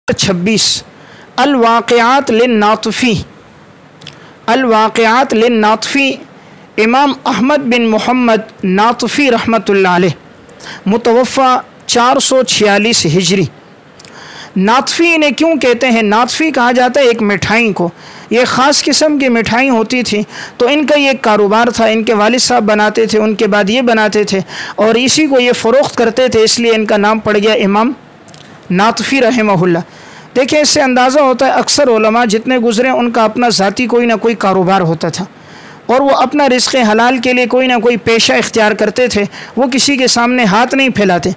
26 الواقعات للناطفی الواقعات للناطفی امام احمد بن محمد ناطفی رحمۃ اللہ علیہ متوفہ 446 ہجری۔ ناطفی انہیں کیوں کہتے ہیں؟ ناطفی کہا جاتا ہے ایک مٹھائی کو، یہ خاص قسم کی مٹھائی ہوتی تھی، تو ان کا یہ کاروبار تھا، ان کے والد صاحب بناتے تھے، ان کے بعد یہ بناتے تھے اور اسی کو یہ فروخت کرتے تھے، اس لیے ان کا نام پڑ گیا امام ناطفی رحمہ اللہ۔ دیکھیں اس سے اندازہ ہوتا ہے اکثر علماء جتنے گزرے ان کا اپنا ذاتی کوئی نہ کوئی کاروبار ہوتا تھا اور وہ اپنا رزق حلال کے لیے کوئی نہ کوئی پیشہ اختیار کرتے تھے، وہ کسی کے سامنے ہاتھ نہیں پھیلاتے۔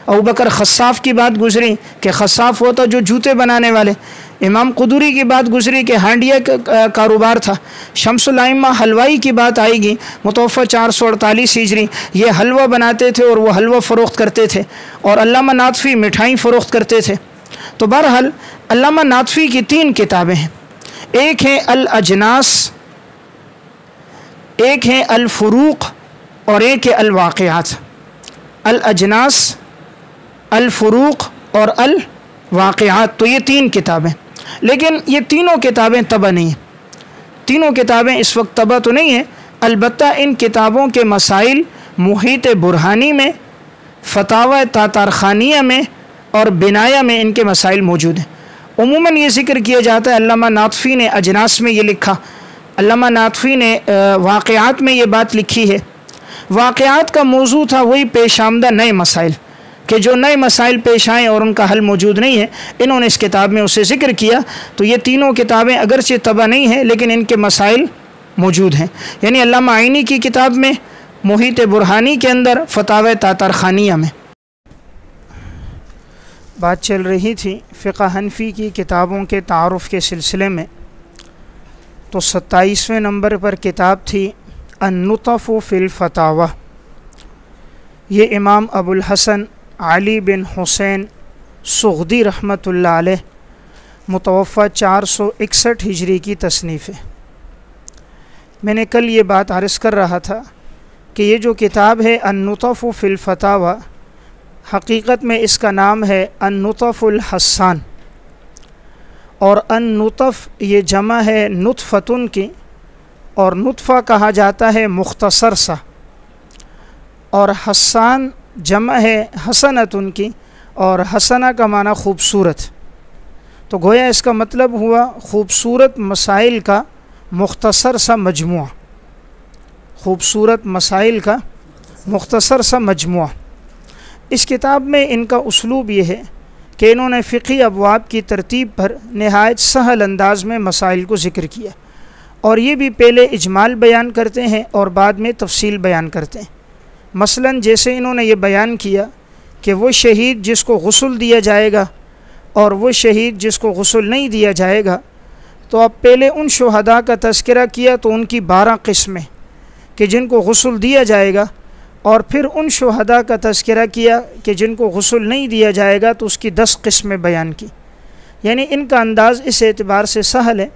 ابوبکر خصاف کی بات گزری کہ خصاف ہوتا جو جوتے بنانے والے، امام قدوری کی بات گزری کہ ہانڈیا کا کاروبار تھا، شمس الائمہ حلوائی کی بات آئے گی متوفہ 448 ہجری، یہ حلوہ بناتے تھے اور وہ حلوہ فروخت کرتے تھے، اور علامہ ناطفی مٹھائی فروخت کرتے تھے۔ تو بہرحال علامہ ناطفی کی 3 کتابیں ہیں، ایک ہے الاجناس، ایک ہے الفروق اور ایک ہے الواقعات۔ الاجناس، الفروق اور الواقعات، تو یہ 3 کتابیں، لیکن یہ تینوں کتابیں طبع نہیں ہیں، تینوں کتابیں اس وقت طبع تو نہیں ہیں، البتہ ان کتابوں کے مسائل محیط برہانی میں، فتاوی تاتارخانیہ میں اور بنایہ میں ان کے مسائل موجود ہیں۔ عموماً یہ ذکر کیا جاتا ہے علامہ ناطفی نے اجناس میں یہ لکھا، علامہ ناطفی نے واقعات میں یہ بات لکھی ہے۔ واقعات کا موضوع تھا وہی پیش آمدہ نئے مسائل، کہ جو نئے مسائل پیش آئیں اور ان کا حل موجود نہیں ہے، انہوں نے اس کتاب میں اسے ذکر کیا۔ تو یہ تینوں کتابیں اگرچہ طبع نہیں ہیں لیکن ان کے مسائل موجود ہیں، یعنی علامہ عینی کی کتاب میں، محیط برہانی کے اندر، فتاوی تاتارخانیہ میں۔ بات چل رہی تھی فقہ حنفی کی کتابوں کے تعارف کے سلسلے میں، تو 27ویں نمبر پر کتاب تھی النطف فی الفتاوی، یہ امام ابو الحسن علی بن حسین سغدی رحمۃ اللہ علیہ متوفہ 461 ہجری کی تصنیف ہے۔ میں نے کل یہ بات عرض کر رہا تھا کہ یہ جو کتاب ہے النطف فی الفتاوی، حقیقت میں اس کا نام ہے النطف الحسان، اور النطف یہ جمع ہے نطفتن کی، اور نطفہ کہا جاتا ہے مختصر سا، اور حسان جمع ہے حسنتن کی، اور حسنہ کا معنی خوبصورت، تو گویا اس کا مطلب ہوا خوبصورت مسائل کا مختصر سا مجموعہ، خوبصورت مسائل کا مختصر سا مجموعہ۔ اس کتاب میں ان کا اسلوب یہ ہے کہ انہوں نے فقہی ابواب کی ترتیب پر نہایت سہل انداز میں مسائل کو ذکر کیا، اور یہ بھی پہلے اجمال بیان کرتے ہیں اور بعد میں تفصیل بیان کرتے ہیں۔ مثلاً جیسے انہوں نے یہ بیان کیا کہ وہ شہید جس کو غسل دیا جائے گا اور وہ شہید جس کو غسل نہیں دیا جائے گا، تو اب پہلے ان شہداء کا تذکرہ کیا تو ان کی 12 قسمیں کہ جن کو غسل دیا جائے گا، اور پھر ان شہداء کا تذکرہ کیا کہ جن کو غسل نہیں دیا جائے گا تو اس کی 10 قسمیں بیان کی۔ یعنی ان کا انداز اس اعتبار سے سہل ہے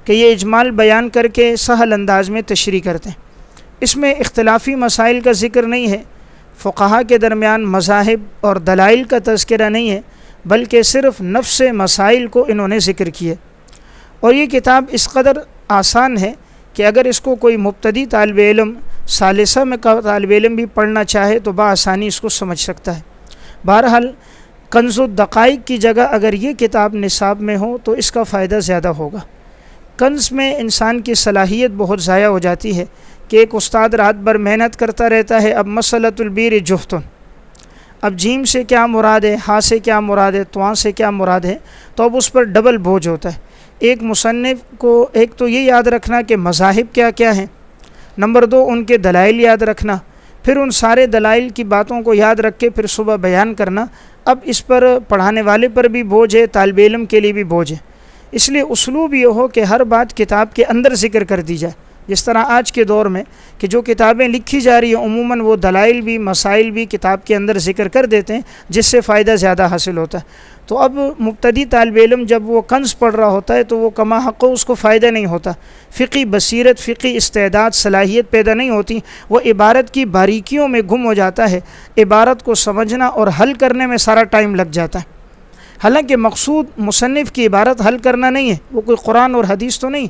کہ یہ اجمال بیان کر کے سہل انداز میں تشریح کرتے ہیں۔ اس میں اختلافی مسائل کا ذکر نہیں ہے، فقہا کے درمیان مذاہب اور دلائل کا تذکرہ نہیں ہے، بلکہ صرف نفس مسائل کو انہوں نے ذکر کیا، اور یہ کتاب اس قدر آسان ہے کہ اگر اس کو کوئی مبتدی طالب علم، ثالثہ میں کا طالب علم بھی پڑھنا چاہے تو بآسانی اس کو سمجھ سکتا ہے۔ بہرحال کنز الدقائق کی جگہ اگر یہ کتاب نصاب میں ہو تو اس کا فائدہ زیادہ ہوگا۔ کنز میں انسان کی صلاحیت بہت ضائع ہو جاتی ہے کہ ایک استاد رات بھر محنت کرتا رہتا ہے، اب مسئلۃ البیر جہتن، اب جیم سے کیا مراد ہے، ہاں سے کیا مراد ہے، تواں سے کیا مراد ہے، تو اب اس پر ڈبل بوجھ ہوتا ہے۔ ایک مصنف کو ایک تو یہ یاد رکھنا کہ مذاہب کیا کیا ہیں، نمبر 2 ان کے دلائل یاد رکھنا، پھر ان سارے دلائل کی باتوں کو یاد رکھ کے پھر صبح بیان کرنا، اب اس پر پڑھانے والے پر بھی بوجھ ہے، طالب علم کے لیے بھی بوجھ ہے۔ اس لیے اسلوب یہ ہو کہ ہر بات کتاب کے اندر ذکر کر دی جائے، جس طرح آج کے دور میں کہ جو کتابیں لکھی جا رہی ہیں عموماً وہ دلائل بھی مسائل بھی کتاب کے اندر ذکر کر دیتے ہیں، جس سے فائدہ زیادہ حاصل ہوتا ہے۔ تو اب مبتدی طالب علم جب وہ کنز پڑھ رہا ہوتا ہے تو وہ کما حق اس کو فائدہ نہیں ہوتا، فقی بصیرت، فقی استعداد، صلاحیت پیدا نہیں ہوتی، وہ عبارت کی باریکیوں میں گم ہو جاتا ہے، عبارت کو سمجھنا اور حل کرنے میں سارا ٹائم لگ جاتا ہے۔ حالانکہ مقصود مصنف کی عبارت حل کرنا نہیں ہے، وہ کوئی قرآن اور حدیث تو نہیں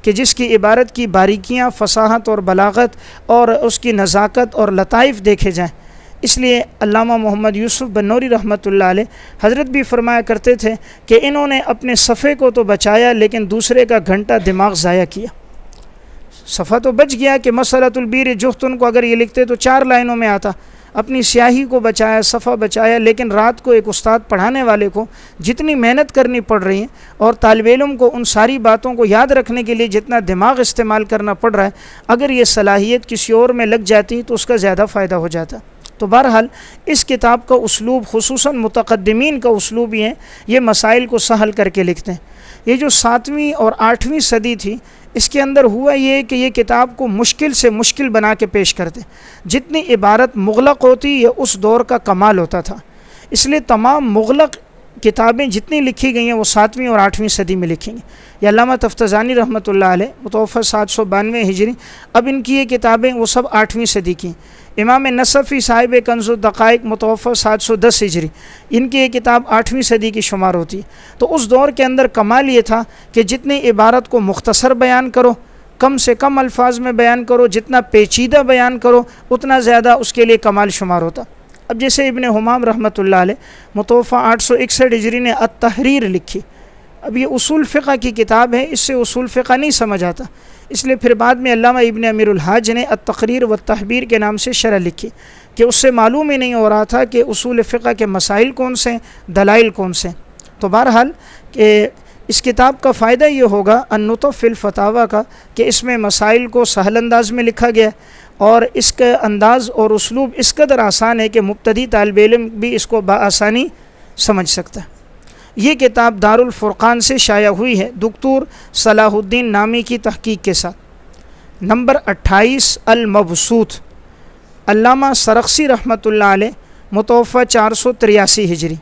کہ جس کی عبارت کی باریکیاں، فصاحت اور بلاغت اور اس کی نزاکت اور لطائف دیکھے جائیں۔ اس لیے علامہ محمد یوسف بنوری رحمۃ اللہ علیہ حضرت بھی فرمایا کرتے تھے کہ انہوں نے اپنے صفحے کو تو بچایا لیکن دوسرے کا گھنٹہ دماغ ضائع کیا۔ صفحہ تو بچ گیا کہ مسئلۃ البیر جختن کو اگر یہ لکھتے تو 4 لائنوں میں آتا، اپنی سیاہی کو بچایا، صفحہ بچایا، لیکن رات کو ایک استاد پڑھانے والے کو جتنی محنت کرنی پڑ رہی ہے اور طالب علم کو ان ساری باتوں کو یاد رکھنے کے لیے جتنا دماغ استعمال کرنا پڑ رہا ہے، اگر یہ صلاحیت کسی اور میں لگ جاتی تو اس کا زیادہ فائدہ ہو جاتا۔ تو بہرحال اس کتاب کا اسلوب، خصوصاً متقدمین کا اسلوب یہ ہے، یہ مسائل کو سہل کر کے لکھتے ہیں۔ یہ جو 7ویں اور 8ویں صدی تھی، اس کے اندر ہوا یہ کہ یہ کتاب کو مشکل سے مشکل بنا کے پیش کرتے، جتنی عبارت مغلق ہوتی یہ اس دور کا کمال ہوتا تھا۔ اس لیے تمام مغلق کتابیں جتنی لکھی گئی ہیں وہ 7ویں اور 8ویں صدی میں لکھی گئی۔ یہ علامہ تفتزانی رحمۃ اللہ علیہ متوفی 792 ہجری، اب ان کی یہ کتابیں وہ سب 8ویں صدی کی۔ امام نصفی صاحب کنز الدقائق متوفی 710 ہجری، ان کی یہ کتاب 8ویں صدی کی شمار ہوتی ہے۔ تو اس دور کے اندر کمال یہ تھا کہ جتنی عبارت کو مختصر بیان کرو، کم سے کم الفاظ میں بیان کرو، جتنا پیچیدہ بیان کرو اتنا زیادہ اس کے لیے کمال شمار ہوتا۔ اب جیسے ابن حمام رحمۃ اللہ علیہ متوفی 861 ہجری نے التحریر لکھی۔ اب یہ اصول فقہ کی کتاب ہے، اس سے اصول فقہ نہیں سمجھ آتا، اس لیے پھر بعد میں علامہ ابن امیر الحاج نے التقریر والتحبیر کے نام سے شرح لکھی کہ اس سے معلوم ہی نہیں ہو رہا تھا کہ اصول فقہ کے مسائل کون سے ہیں، دلائل کون سے ہیں۔ تو بہرحال کہ اس کتاب کا فائدہ یہ ہوگا النطف فی الفتاوی کا کہ اس میں مسائل کو سہل انداز میں لکھا گیا اور اس کا انداز اور اسلوب اس قدر آسان ہے کہ مبتدی طالب علم بھی اس کو بآسانی سمجھ سکتا ہے۔ یہ کتاب دارالفرقان سے شائع ہوئی ہے دکتور صلاح الدین نامی کی تحقیق کے ساتھ۔ نمبر 28 المبسوط، علامہ سرخسی رحمۃ اللہ علیہ متوفی 483 ہجری۔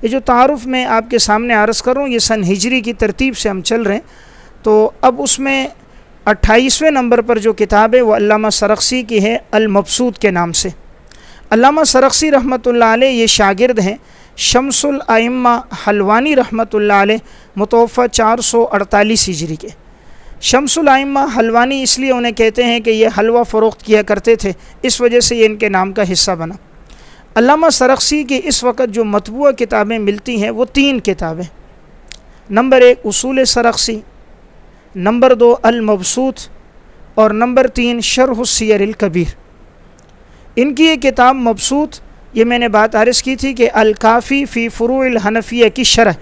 یہ جو تعارف میں آپ کے سامنے عرض کر رہا ہوں یہ سن ہجری کی ترتیب سے ہم چل رہے ہیں، تو اب اس میں 28ویں نمبر پر جو کتاب ہے وہ علامہ سرخسی کی ہے المبسوط کے نام سے۔ علامہ سرخسی رحمۃ اللہ علیہ یہ شاگرد ہیں شمس الائمہ حلوانی رحمۃ اللہ علیہ متوفی 448 ہجری کے۔ شمس الائمہ حلوانی اس لیے انہیں کہتے ہیں کہ یہ حلوہ فروخت کیا کرتے تھے، اس وجہ سے یہ ان کے نام کا حصہ بنا۔ علامہ سرخسی کی اس وقت جو مطبوعہ کتابیں ملتی ہیں وہ 3 کتابیں، نمبر 1 اصول سرخسی، نمبر 2 المبسوط اور نمبر 3 شرح السیر الکبیر۔ ان کی یہ کتاب مبسوط، یہ میں نے بات عرض کی تھی کہ الکافی فی فروع الحنفیہ کی شرح،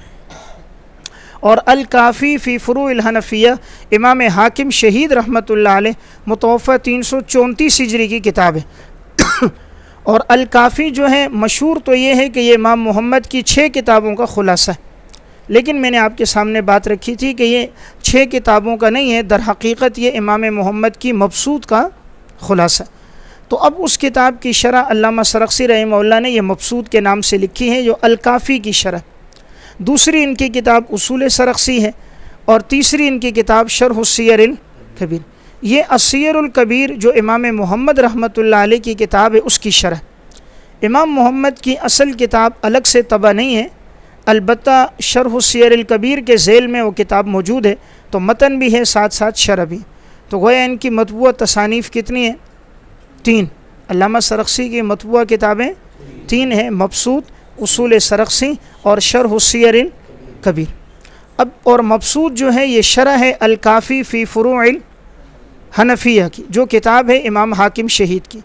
اور الکافی فی فروع الحنفیہ امام حاکم شہید رحمۃ اللہ علیہ متوفی 334 ہجری کی کتاب ہے۔ اور الکافی جو ہے مشہور تو یہ ہے کہ یہ امام محمد کی 6 کتابوں کا خلاصہ ہے، لیکن میں نے آپ کے سامنے بات رکھی تھی کہ یہ 6 کتابوں کا نہیں ہے، در حقیقت یہ امام محمد کی مبسوط کا خلاصہ ہے۔ تو اب اس کتاب کی شرح علامہ سرخسی رحمہ اللہ نے یہ مبسوط کے نام سے لکھی ہے جو الکافی کی شرح۔ دوسری ان کی کتاب اصول سرخسی ہے اور تیسری ان کی کتاب شرح السیر الکبیر۔ یہ السیر الکبیر جو امام محمد رحمۃ اللہ علیہ کی کتاب ہے اس کی شرح۔ امام محمد کی اصل کتاب الگ سے طبع نہیں ہے، البتہ شرح السیر الکبیر کے ذیل میں وہ کتاب موجود ہے، تو متن بھی ہے ساتھ ساتھ شرح بھی۔ تو گویا ان کی مطبوعہ تصانیف کتنی ہیں؟ 3۔ علامہ سرخسی کی مطبوعہ کتابیں 3 ہیں، مبسوط، اصول سرخسی اور شرح السیر الکبیر۔ اب اور مبسوط جو ہے یہ شرح ہے الکافی فی فروع الحنفیہ کی، جو کتاب ہے امام حاکم شہید کی۔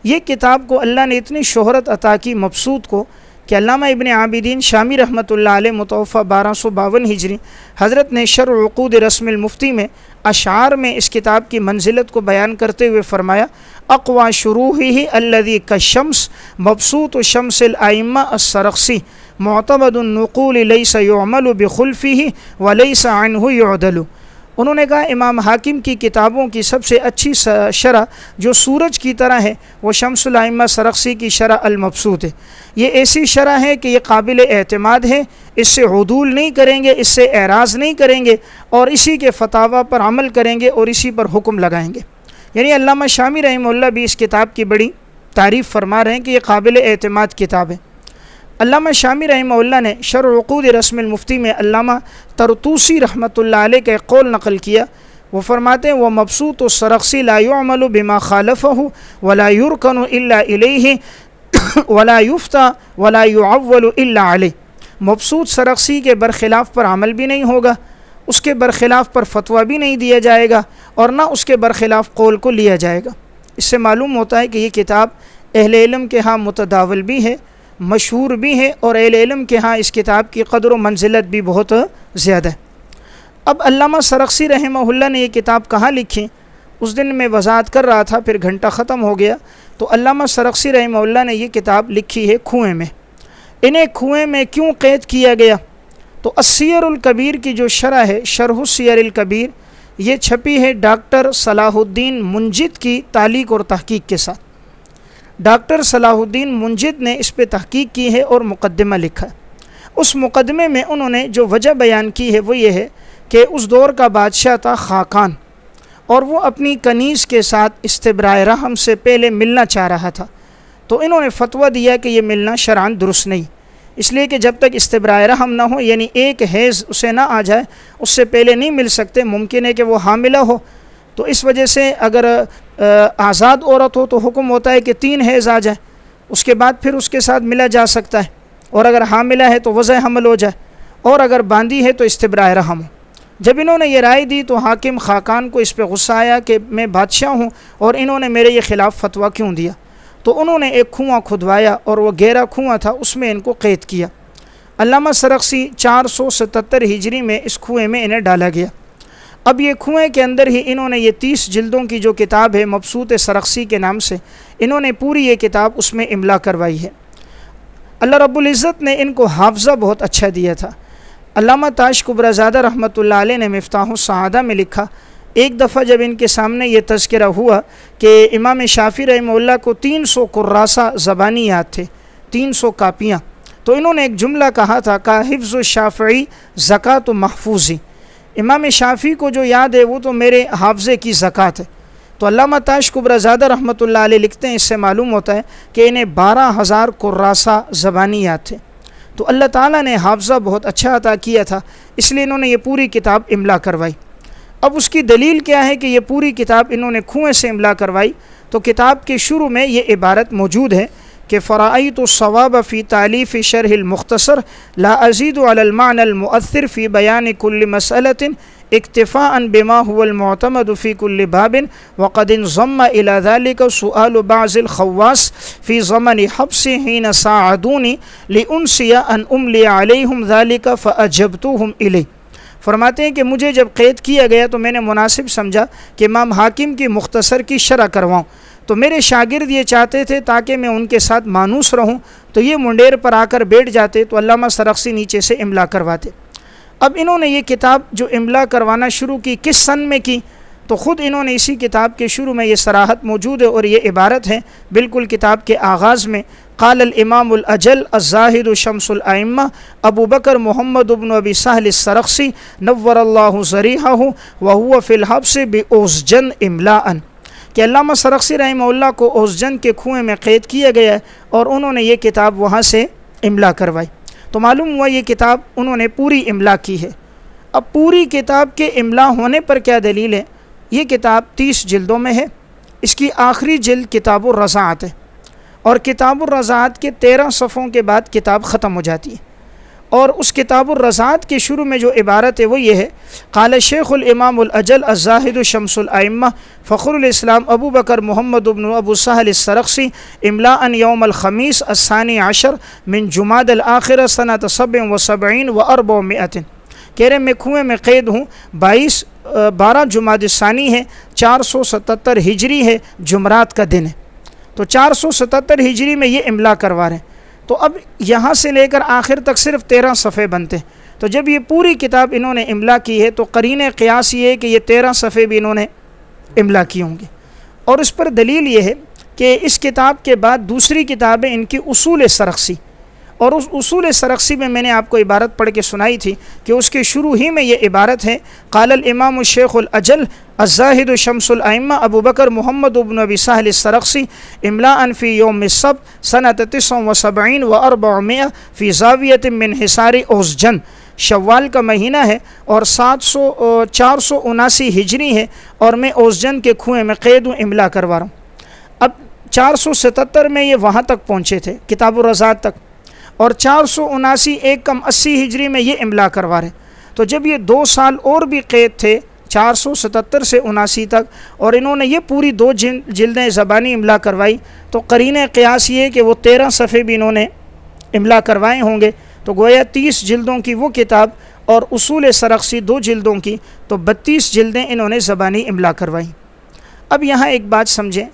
یہ کتاب کو اللہ نے اتنی شہرت عطا کی مبسوط کو کہ علامہ ابن عابدین شامی رحمۃ اللہ علیہ متوفی 1252 ہجری، حضرت نے شرح عقود رسم المفتی میں اشعار میں اس کتاب کی منزلت کو بیان کرتے ہوئے فرمایا اقوا شروحہ الذی کالشمس مبسوط شمس الائمہ السرخسی معتمد النقول لیس یعمل بخلفہ ولیس عنہ یعدل۔ انہوں نے کہا امام حاکم کی کتابوں کی سب سے اچھی شرح جو سورج کی طرح ہے وہ شمس الائمہ سرخسی کی شرح المبسوط ہے۔ یہ ایسی شرح ہے کہ یہ قابل اعتماد ہے، اس سے عدول نہیں کریں گے، اس سے اعراض نہیں کریں گے، اور اسی کے فتاوی پر عمل کریں گے اور اسی پر حکم لگائیں گے۔ یعنی علامہ شامی رحمہ اللہ بھی اس کتاب کی بڑی تعریف فرما رہے ہیں کہ یہ قابل اعتماد کتاب ہے۔ علامہ شامی رحمہ اللہ نے شرح عقود رسم المفتی میں علامہ طرطوسی رحمۃ اللہ علیہ کا ایک قول نقل کیا. وہ فرماتے ہیں وَمَبْسُوطُ السَّرَخْسِي لَا يُعْمَلُ بِمَا خَالَفَهُ وَلَا يُرْكَنُ إِلَّا إِلَيْهِ وَلَا يُفْتَى وَلَا يُعَوَّلُ إِلَّا عَلَيْهِ. مبسوط سرخسی کے برخلاف پر عمل بھی نہیں ہوگا، اس کے برخلاف پر فتویٰ بھی نہیں دیا جائے گا، اور نہ اس کے برخلاف قول کو لیا جائے گا. اس سے معلوم ہوتا ہے کہ یہ کتاب اہل علم کے ہاں متداول بھی ہے، مشہور بھی ہے، اور اہل علم کے ہاں اس کتاب کی قدر و منزلت بھی بہت زیادہ ہے. اب علامہ سرخسی رحمہ اللہ نے یہ کتاب کہاں لکھی؟ اس دن میں وضاحت کر رہا تھا، پھر گھنٹہ ختم ہو گیا. تو علامہ سرخسی رحمہ اللہ نے یہ کتاب لکھی ہے کنویں میں. انہیں کنویں میں کیوں قید کیا گیا؟ تو السیر الکبیر کی جو شرح ہے، شرح السیر الکبیر، یہ چھپی ہے ڈاکٹر صلاح الدین منجد کی تعلیق اور تحقیق کے ساتھ. ڈاکٹر صلاح الدین منجد نے اس پہ تحقیق کی ہے اور مقدمہ لکھا ہے. اس مقدمے میں انہوں نے جو وجہ بیان کی ہے وہ یہ ہے کہ اس دور کا بادشاہ تھا خاقان، اور وہ اپنی کنیز کے ساتھ استبرائے رحم سے پہلے ملنا چاہ رہا تھا. تو انہوں نے فتویٰ دیا کہ یہ ملنا شرعاً درست نہیں، اس لیے کہ جب تک استبرائے رحم نہ ہو، یعنی ایک حیض اسے نہ آ جائے، اس سے پہلے نہیں مل سکتے. ممکن ہے کہ وہ حاملہ ہو، تو اس وجہ سے اگر آزاد عورت ہو تو حکم ہوتا ہے کہ 3 حیض آ جائے، اس کے بعد پھر اس کے ساتھ ملا جا سکتا ہے. اور اگر حاملہ ہے تو وضع حمل ہو جائے، اور اگر باندھی ہے تو استبرائے رحم ہو. جب انہوں نے یہ رائے دی تو حاکم خاقان کو اس پہ غصہ آیا کہ میں بادشاہ ہوں اور انہوں نے میرے یہ خلاف فتویٰ کیوں دیا. تو انہوں نے ایک کنواں کھدوایا، اور وہ گہرا کنواں تھا، اس میں ان کو قید کیا. علامہ سرخسی 477 ہجری میں اس کنویں میں انہیں ڈالا گیا. اب یہ کنویں کے اندر ہی انہوں نے یہ 30 جلدوں کی جو کتاب ہے مبسوط سرخسی کے نام سے، انہوں نے پوری یہ کتاب اس میں املا کروائی ہے. اللہ رب العزت نے ان کو حافظہ بہت اچھا دیا تھا. علامہ تاش کبرزادہ رحمۃ اللہ علیہ نے مفتاح السعادہ میں لکھا، ایک دفعہ جب ان کے سامنے یہ تذکرہ ہوا کہ امام شافعی رحمہ اللہ کو 300 کراسہ زبانی یاد تھے، 300 کاپیاں، تو انہوں نے ایک جملہ کہا تھا کہ حفظ الشافعی زکوٰۃ محفوظی، امام شافعی کو جو یاد ہے وہ تو میرے حافظے کی زکوٰۃ ہے. تو علامہ تاش کبرزادہ رحمۃ اللہ علیہ لکھتے ہیں اس سے معلوم ہوتا ہے کہ انہیں 12,000 کراسہ زبانی یاد تھے. تو اللہ تعالیٰ نے حافظہ بہت اچھا عطا کیا تھا، اس لیے انہوں نے یہ پوری کتاب املا کروائی. اب اس کی دلیل کیا ہے کہ یہ پوری کتاب انہوں نے کنویں سے املا کروائی؟ تو کتاب کے شروع میں یہ عبارت موجود ہے کہ فرأیت الصواب فی تالیف شرح المختصر لا ازید علی المعنى المؤثر فی بیان کل مسئلۃ اکتفاء بما هو المعتمد فی کل باب وقد انضم الى ذلك سؤال بعض الخواص فی زمن حبس حین ساعدونی لانسی ان املی علیہم ذلك فاجبتهم الی. فرماتے ہیں کہ مجھے جب قید کیا گیا تو میں نے مناسب سمجھا کہ امام حاکم کی مختصر کی شرح کرواؤں. تو میرے شاگرد یہ چاہتے تھے تاکہ میں ان کے ساتھ مانوس رہوں، تو یہ منڈیر پر آ کر بیٹھ جاتے تو علامہ سرخسی نیچے سے املا کرواتے. اب انہوں نے یہ کتاب جو املا کروانا شروع کی کس سن میں کی؟ تو خود انہوں نے اسی کتاب کے شروع میں یہ صراحت موجود ہے، اور یہ عبارت ہے بالکل کتاب کے آغاز میں، قال الامام الاجل الزاہد شمس الائمہ ابو بکر محمد بن ابی سہل السرخسی نور اللہ ضریحہ وہو فی الحبس باوزجن املاء، کہ علامہ سرخسی رحمہ اللہ کو اوزجن کے کنویں میں قید کیا گیا ہے اور انہوں نے یہ کتاب وہاں سے املا کروائی. تو معلوم ہوا یہ کتاب انہوں نے پوری املا کی ہے. اب پوری کتاب کے املا ہونے پر کیا دلیل ہے؟ یہ کتاب 30 جلدوں میں ہے. اس کی آخری جلد کتاب الرضاعت ہے، اور کتاب الرضاعت کے 13 صفحوں کے بعد کتاب ختم ہو جاتی ہے. اور اس کتاب الرضاعت کے شروع میں جو عبارت ہے وہ یہ ہے، قال شیخ الامام الاجل الزاہد شمس الائمہ فخر الاسلام ابو بکر محمد بن ابو سہل السرخسی املاء یوم الخمیس الثانی عشر من جماد الاخرہ سنۃ 77 و 400. کہہ رہے میں کنویں میں قید ہوں، 12 جماد الثانی ہے، 477 ہجری ہے، جمعرات کا دن ہے. تو 477 ہجری میں یہ املا کروا رہے ہیں. تو اب یہاں سے لے کر آخر تک صرف 13 صفحے بنتے ہیں. تو جب یہ پوری کتاب انہوں نے املا کی ہے تو قرین قیاس یہ ہے کہ یہ 13 صفحے بھی انہوں نے املا کی ہوں گے. اور اس پر دلیل یہ ہے کہ اس کتاب کے بعد دوسری کتاب ہے ان کی اصول سرخسی، اور اس اصول سرخسی میں میں نے آپ کو عبارت پڑھ کے سنائی تھی کہ اس کے شروع ہی میں یہ عبارت ہے، قال الامام الشیخ الاجل الزاہد شمس الائمہ ابو بکر محمد بن ابی سہل السرخسی املاء فی یوم السبت سنۃ 79 و 400 فی زاویۃ من حصار اوزجن، شوال کا مہینہ ہے اور 479 ہجری ہے، اور میں اوزجن کے کنویں میں قید ہوں، املا کروا رہا ہوں۔ اب 477 میں یہ وہاں تک پہنچے تھے کتاب الرضاعت تک، اور 479 ایک کم 80 ہجری میں یہ املا کروا رہے، تو جب یہ 2 سال اور بھی قید تھے 477 سے 79 تک، اور انہوں نے یہ پوری 2 جلدیں زبانی املا کروائی، تو قرینہ قیاس یہ ہے کہ وہ 13 صفحے بھی انہوں نے املا کروائے ہوں گے، تو گویا 30 جلدوں کی وہ کتاب اور اصول سرخسی 2 جلدوں کی، تو 32 جلدیں انہوں نے زبانی املا کروائیں۔ اب یہاں ایک بات سمجھیں،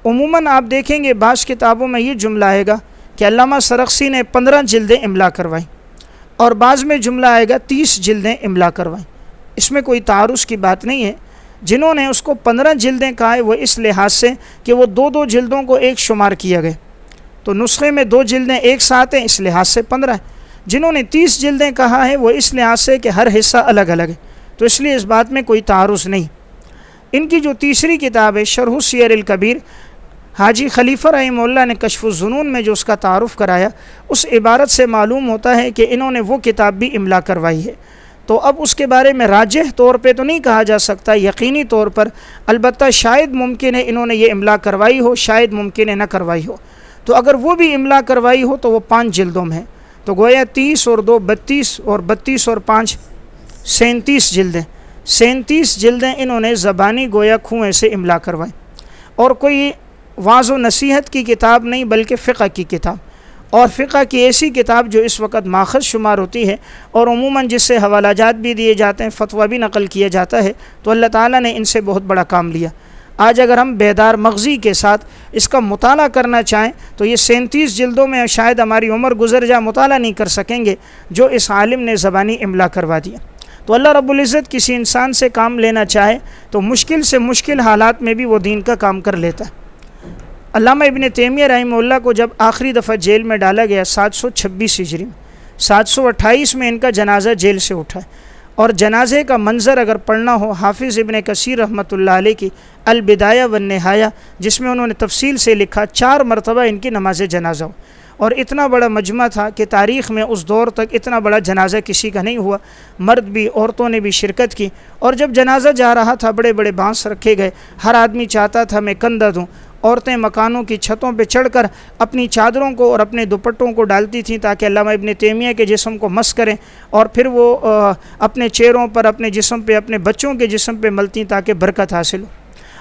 عموماً آپ دیکھیں گے بعض کتابوں میں یہ جملہ آئے گا کہ علامہ سرخسی نے 15 جلدیں املا کروائیں، اور بعض میں جملہ آئے گا 30 جلدیں املا کروائیں۔ اس میں کوئی تعارض کی بات نہیں ہے۔ جنہوں نے اس کو 15 جلدیں کہا ہے وہ اس لحاظ سے کہ وہ 2 جلدوں کو ایک شمار کیا گئے، تو نسخے میں 2 جلدیں ایک ساتھ ہیں، اس لحاظ سے 15 ہے۔ جنہوں نے 30 جلدیں کہا ہے وہ اس لحاظ سے کہ ہر حصہ الگ الگ ہے، تو اس لیے اس بات میں کوئی تعارض نہیں۔ ان کی جو تیسری کتاب ہے شرح السیر الکبیر، حاجی خلیفہ رحمہ اللہ نے کشف الظنون میں جو اس کا تعارف کرایا، اس عبارت سے معلوم ہوتا ہے کہ انہوں نے وہ کتاب بھی املا کروائی ہے۔ تو اب اس کے بارے میں راجح طور پہ تو نہیں کہا جا سکتا یقینی طور پر، البتہ شاید ممکن ہے انہوں نے یہ املا کروائی ہو، شاید ممکن ہے نہ کروائی ہو۔ تو اگر وہ بھی املا کروائی ہو تو وہ 5 جلدوں میں ہے، تو گویا 30 اور 2 32 اور 32 اور 5 37 جلدیں، 37 جلدیں انہوں نے زبانی گویا کنویں سے املا کروائیں، اور کوئی واعظ و نصیحت کی کتاب نہیں بلکہ فقہ کی کتاب، اور فقہ کی ایسی کتاب جو اس وقت ماخذ شمار ہوتی ہے اور عموماً جس سے حوالہ جات بھی دیے جاتے ہیں، فتویٰ بھی نقل کیا جاتا ہے، تو اللہ تعالیٰ نے ان سے بہت بڑا کام لیا۔ آج اگر ہم بیدار مغزی کے ساتھ اس کا مطالعہ کرنا چاہیں تو یہ 37 جلدوں میں شاید ہماری عمر گزر جائے، مطالعہ نہیں کر سکیں گے جو اس عالم نے زبانی املا کروا دیا۔ تو اللہ رب العزت کسی انسان سے کام لینا چاہے تو مشکل سے مشکل حالات میں بھی وہ دین کا کام کر لیتا ہے۔ علامہ ابن تیمیہ رحمہ اللہ کو جب آخری دفعہ جیل میں ڈالا گیا 726 ہجری میں، 728 میں ان کا جنازہ جیل سے اٹھا ہے، اور جنازے کا منظر اگر پڑھنا ہو حافظ ابن کثیر رحمۃ اللہ علیہ کی البدایہ والنہایہ، جس میں انہوں نے تفصیل سے لکھا 4 مرتبہ ان کی نماز جنازہ ہو، اور اتنا بڑا مجمع تھا کہ تاریخ میں اس دور تک اتنا بڑا جنازہ کسی کا نہیں ہوا، مرد بھی عورتوں نے بھی شرکت کی، اور جب جنازہ جا رہا تھا بڑے بڑے بانس رکھے گئے، ہر آدمی چاہتا تھا میں کندھا دوں، عورتیں مکانوں کی چھتوں پہ چڑھ کر اپنی چادروں کو اور اپنے دوپٹوں کو ڈالتی تھیں تاکہ علامہ ابن تیمیہ کے جسم کو مس کریں، اور پھر وہ اپنے چہروں پر، اپنے جسم پہ، اپنے بچوں کے جسم پہ ملتی تاکہ برکت حاصل ہو۔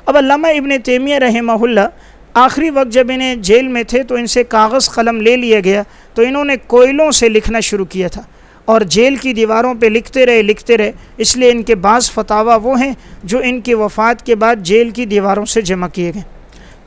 اب علامہ ابن تیمیہ رحمہ اللہ آخری وقت جب انہیں جیل میں تھے تو ان سے کاغذ قلم لے لیا گیا، تو انہوں نے کوئلوں سے لکھنا شروع کیا تھا، اور جیل کی دیواروں پہ لکھتے رہے، اس لیے ان کے بعض فتاویٰ وہ ہیں جو ان کی وفات کے بعد جیل کی دیواروں سے جمع کیے گئے۔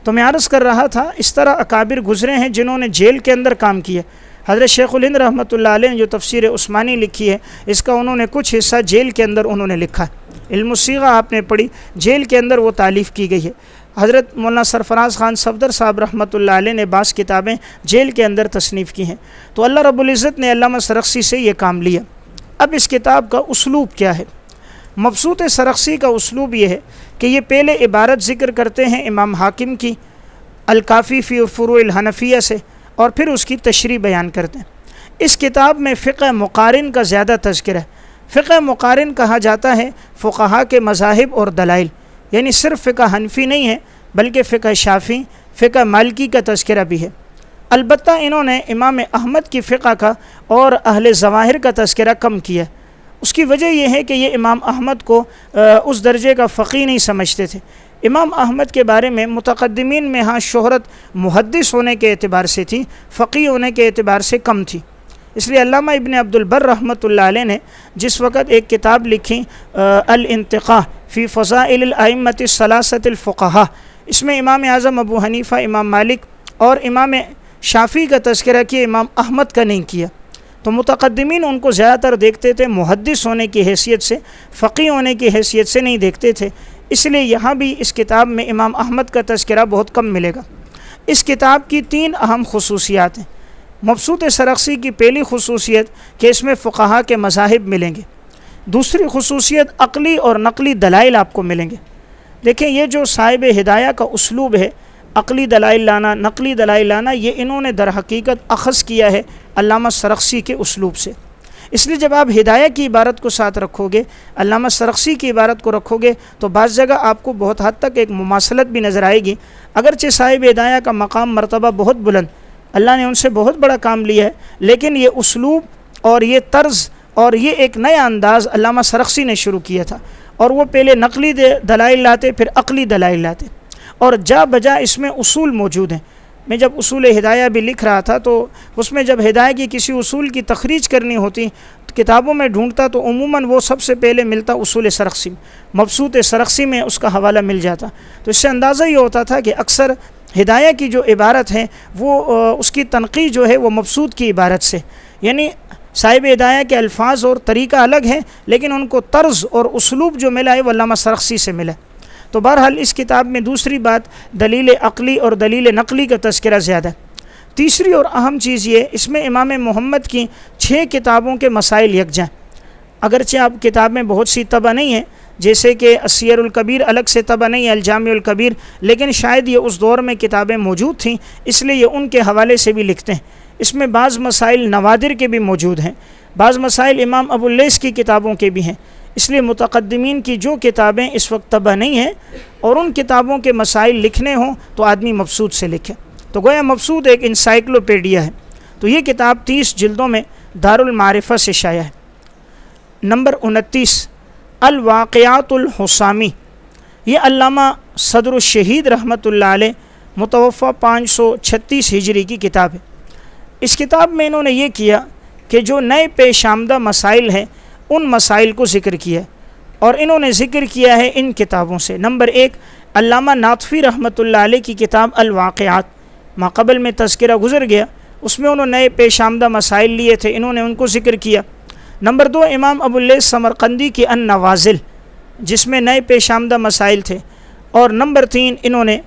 تو میں عرض کر رہا تھا اس طرح اکابر گزرے ہیں جنہوں نے جیل کے اندر کام کیا۔ حضرت شیخ الہند رحمۃ اللہ علیہ نے جو تفسیر عثمانی لکھی ہے، اس کا انہوں نے کچھ حصہ جیل کے اندر انہوں نے لکھا ہے۔ علم الصیغہ آپ نے پڑھی، جیل کے اندر وہ تالیف کی گئی ہے۔ حضرت مولانا سرفراز خان صفدر صاحب رحمۃ اللہ علیہ نے بعض کتابیں جیل کے اندر تصنیف کی ہیں۔ تو اللہ رب العزت نے علامہ سرخسی سے یہ کام لیا۔ اب اس کتاب کا اسلوب کیا ہے؟ مبسوط سرخسی کا اسلوب یہ ہے کہ یہ پہلے عبارت ذکر کرتے ہیں امام حاکم کی الکافی فی فروع الحنفیہ سے، اور پھر اس کی تشریح بیان کرتے ہیں۔ اس کتاب میں فقہ مقارن کا زیادہ تذکرہ ہے۔ فقہ مقارن کہا جاتا ہے فقہا کے مذاہب اور دلائل، یعنی صرف فقہ حنفی نہیں ہے بلکہ فقہ شافعی، فقہ مالکی کا تذکرہ بھی ہے۔ البتہ انہوں نے امام احمد کی فقہ کا اور اہل ظواہر کا تذکرہ کم کیا۔ اس کی وجہ یہ ہے کہ یہ امام احمد کو اس درجے کا فقیہ نہیں سمجھتے تھے۔ امام احمد کے بارے میں متقدمین میں ہاں شہرت محدث ہونے کے اعتبار سے تھی، فقیہ ہونے کے اعتبار سے کم تھی۔ اس لیے علامہ ابن عبد البر رحمۃ اللہ علیہ نے جس وقت ایک کتاب لکھی الانتقاء فی فضائل الائمۃ الثلاثۃ الفقہاء، اس میں امام اعظم ابو حنیفہ، امام مالک اور امام شافعی کا تذکرہ کیا، امام احمد کا نہیں کیا۔ تو متقدمین ان کو زیادہ تر دیکھتے تھے محدث ہونے کی حیثیت سے، فقیہ ہونے کی حیثیت سے نہیں دیکھتے تھے۔ اس لیے یہاں بھی اس کتاب میں امام احمد کا تذکرہ بہت کم ملے گا۔ اس کتاب کی 3 اہم خصوصیات ہیں۔ مبسوط سرخسی کی پہلی خصوصیت کہ اس میں فقہا کے مذاہب ملیں گے، دوسری خصوصیت عقلی اور نقلی دلائل آپ کو ملیں گے۔ دیکھیں یہ جو صاحب ہدایہ کا اسلوب ہے، عقلی دلائل لانا، نقلی دلائل لانا، یہ انہوں نے در حقیقت اخذ کیا ہے علامہ سرخسی کے اسلوب سے۔ اس لیے جب آپ ہدایہ کی عبارت کو ساتھ رکھو گے، علامہ سرخسی کی عبارت کو رکھو گے، تو بعض جگہ آپ کو بہت حد تک ایک مماثلت بھی نظر آئے گی۔ اگرچہ صاحب ہدایہ کا مقام مرتبہ بہت بلند، اللہ نے ان سے بہت بڑا کام لیا ہے، لیکن یہ اسلوب اور یہ طرز اور یہ ایک نیا انداز علامہ سرخسی نے شروع کیا تھا، اور وہ پہلے نقلی دلائل لاتے، پھر عقلی دلائل لاتے، اور جا بجا اس میں اصول موجود ہیں۔ میں جب اصول ہدایہ بھی لکھ رہا تھا تو اس میں جب ہدایہ کی کسی اصول کی تخریج کرنی ہوتی تو کتابوں میں ڈھونڈتا تو عموماً وہ سب سے پہلے ملتا اصول سرخسی، مبسوط سرخسی میں اس کا حوالہ مل جاتا۔ تو اس سے اندازہ یہ ہوتا تھا کہ اکثر ہدایہ کی جو عبارت ہے وہ اس کی تنقید جو ہے وہ مبسوط کی عبارت سے، یعنی صاحب ہدایہ کے الفاظ اور طریقہ الگ ہیں، لیکن ان کو طرز اور اسلوب جو ملا ہے وہ علامہ سرخسی سے ملا۔ تو بہرحال اس کتاب میں دوسری بات دلیل عقلی اور دلیل نقلی کا تذکرہ زیادہ ہے۔ تیسری اور اہم چیز یہ، اس میں امام محمد کی 6 کتابوں کے مسائل یکجاں ہیں۔ اگرچہ آپ کتاب میں بہت سی طبع نہیں ہیں، جیسے کہ السیر الکبیر الگ سے طبع نہیں ہے، الجامع الکبیر، لیکن شاید یہ اس دور میں کتابیں موجود تھیں، اس لیے یہ ان کے حوالے سے بھی لکھتے ہیں۔ اس میں بعض مسائل نوادر کے بھی موجود ہیں، بعض مسائل امام ابو اللیث کی کتابوں کے بھی ہیں، اس لیے متقدمین کی جو کتابیں اس وقت طبع نہیں ہیں اور ان کتابوں کے مسائل لکھنے ہوں تو آدمی مبسوط سے لکھے۔ تو گویا مبسوط ایک انسائکلوپیڈیا ہے۔ تو یہ کتاب 30 جلدوں میں دارالمعارفہ سے شائع ہے۔ نمبر 29 الواقعات الحسامی، یہ علامہ صدر الشہید رحمۃ اللہ علیہ متوفہ 536 ہجری کی کتاب ہے۔ اس کتاب میں انہوں نے یہ کیا کہ جو نئے پیش آمدہ مسائل ہیں ان مسائل کو ذکر کیا، اور انہوں نے ذکر کیا ہے ان کتابوں سے۔ نمبر 1 علامہ ناطفی رحمۃ اللہ علیہ کی کتاب الواقعات، ماقبل میں تذکرہ گزر گیا، اس میں انہوں نے نئے پیش آمدہ مسائل لیے تھے، انہوں نے ان کو ذکر کیا۔ نمبر 2 امام ابو اللیث سمرقندی کی النوازل، جس میں نئے پیش آمدہ مسائل تھے۔ اور نمبر 3 انہوں نے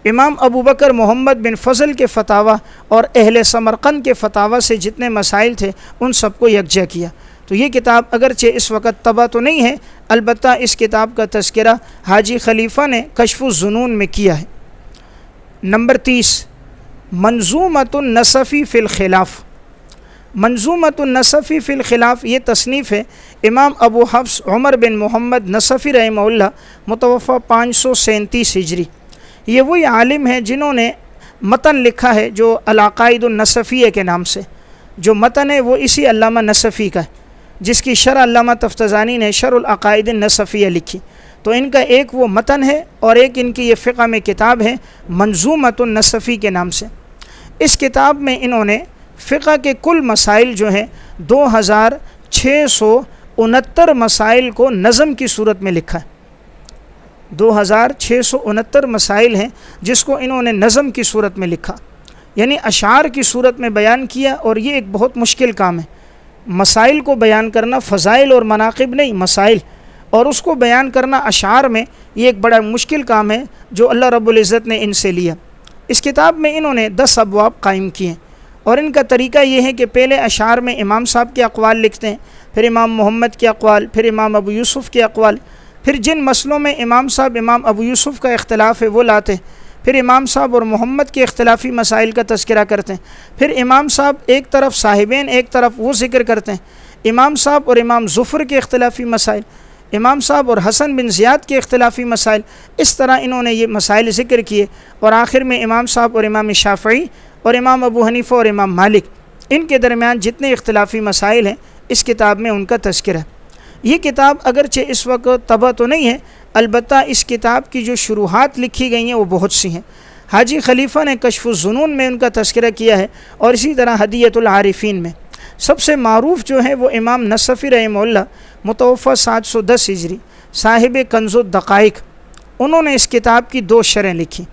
امام ابو بکر محمد بن فضل کے فتاویٰ اور اہل سمرقند کے فتاویٰ سے جتنے مسائل تھے ان سب کو یکجا کیا۔ تو یہ کتاب اگرچہ اس وقت طبع تو نہیں ہے، البتہ اس کتاب کا تذکرہ حاجی خلیفہ نے کشف الظنون میں کیا ہے۔ نمبر 30 منظومۃ النصفی فی الخلاف، منظومۃ النصفی فی الخلاف یہ تصنیف ہے امام ابو حفص عمر بن محمد نصفی رحمہ اللہ متوفہ 537 ہجری۔ یہ وہی عالم ہیں جنہوں نے متن لکھا ہے جو العقائد النصفیہ کے نام سے، جو متن ہے وہ اسی علامہ نصفی کا ہے، جس کی شرح علامہ تفتزانی نے شرح العقائد النصفیہ لکھی۔ تو ان کا ایک وہ متن ہے اور ایک ان کی یہ فقہ میں کتاب ہے منظومۃ النصفی کے نام سے۔ اس کتاب میں انہوں نے فقہ کے کل مسائل جو ہیں 2669 مسائل کو نظم کی صورت میں لکھا ہے۔ 2669 مسائل ہیں جس کو انہوں نے نظم کی صورت میں لکھا، یعنی اشعار کی صورت میں بیان کیا، اور یہ ایک بہت مشکل کام ہے۔ مسائل کو بیان کرنا، فضائل اور مناقب نہیں، مسائل، اور اس کو بیان کرنا اشعار میں، یہ ایک بڑا مشکل کام ہے جو اللہ رب العزت نے ان سے لیا۔ اس کتاب میں انہوں نے 10 ابواب قائم کیے، اور ان کا طریقہ یہ ہے کہ پہلے اشعار میں امام صاحب کے اقوال لکھتے ہیں، پھر امام محمد کے اقوال، پھر امام ابو یوسف کے اقوال، پھر جن مسئلوں میں امام صاحب امام ابو یوسف کا اختلاف ہے وہ لاتے ہیں، پھر امام صاحب اور محمد کے اختلافی مسائل کا تذکرہ کرتے ہیں، پھر امام صاحب ایک طرف صاحبین ایک طرف وہ ذکر کرتے ہیں، امام صاحب اور امام ظفر کے اختلافی مسائل، امام صاحب اور حسن بن زیاد کے اختلافی مسائل، اس طرح انہوں نے یہ مسائل ذکر کیے، اور آخر میں امام صاحب اور امام شافعی اور امام ابو حنیفہ اور امام مالک، ان کے درمیان جتنے اختلافی مسائل ہیں اس کتاب میں ان کا تذکرہ ہے۔ یہ کتاب اگرچہ اس وقت طبع تو نہیں ہے، البتہ اس کتاب کی جو شروحات لکھی گئی ہیں وہ بہت سی ہیں۔ حاجی خلیفہ نے کشف الظنون میں ان کا تذکرہ کیا ہے، اور اسی طرح ہدیۃ العارفین میں۔ سب سے معروف جو ہے وہ امام نصفی رحمہ اللہ متوفہ 710 ہجری، صاحب کنز الدقائق، انہوں نے اس کتاب کی 2 شرح لکھی،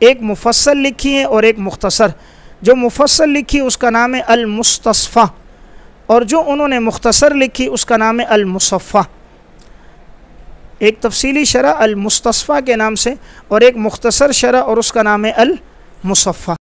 ایک مفصل لکھی ہے اور ایک مختصر۔ جو مفصل لکھی اس کا نام ہے المستصفیٰ، اور جو انہوں نے مختصر لکھی اس کا نام ہے المصفیٰ۔ ایک تفصیلی شرح المستصفیٰ کے نام سے اور ایک مختصر شرح اور اس کا نام ہے المصفیٰ۔